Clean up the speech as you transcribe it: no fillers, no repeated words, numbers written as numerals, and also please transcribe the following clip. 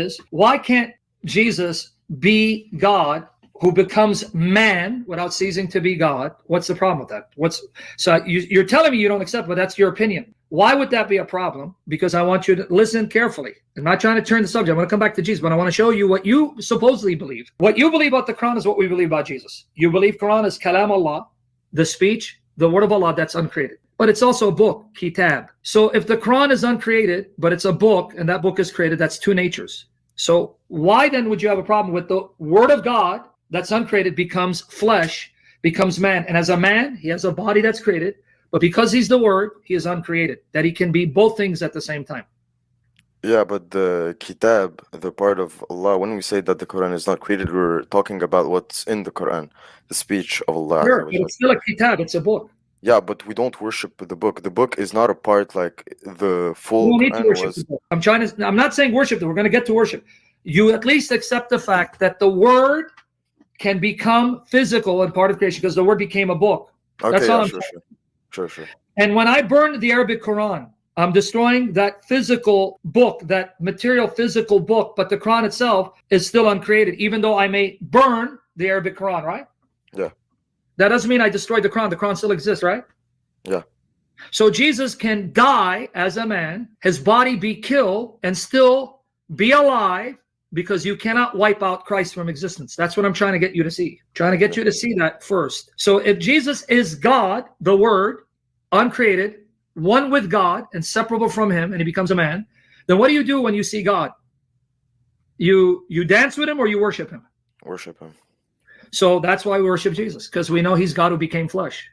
is, why can't Jesus be God who becomes man without ceasing to be God? What's the problem with that? You're telling me you don't accept, but that's your opinion. Why would that be a problem? Because I want you to listen carefully. I'm not trying to turn the subject. I'm going to come back to Jesus, but I want to show you what you supposedly believe. What you believe about the Quran is what we believe about Jesus. You believe Quran is Kalam Allah, the speech, the word of Allah that's uncreated. But it's also a book, kitab. So if the Quran is uncreated, but it's a book, and that book is created, that's two natures. So why then would you have a problem with the word of God that's uncreated becomes flesh, becomes man? And as a man, he has a body that's created, but because he's the word, he is uncreated, that he can be both things at the same time. Yeah, but the kitab, the part of Allah, when we say that the Quran is not created, we're talking about what's in the Quran, the speech of Allah. Sure, but it's still a kitab, it's a book. Yeah, but we don't worship the book. The book is not a part like the full You don't need to Quran worship was. the book. I'm not saying worship, we're going to get to worship. You at least accept the fact that the word can become physical and part of creation because the word became a book. Okay, That's all yeah, I'm sure, saying. sure. And when I burn the Arabic Quran, I'm destroying that physical book, that material physical book, but the Quran itself is still uncreated, even though I may burn the Arabic Quran, right? Yeah. That doesn't mean I destroyed the Quran. The Quran still exists, right? Yeah. So Jesus can die as a man, his body be killed, and still be alive, because you cannot wipe out Christ from existence. That's what I'm trying to get you to see. Trying to get you to see that first. So if Jesus is God, the Word, uncreated, one with God, inseparable from him, and he becomes a man, then what do you do when you see God? You dance with him or you worship him? Worship him. So that's why we worship Jesus, because we know he's God who became flesh.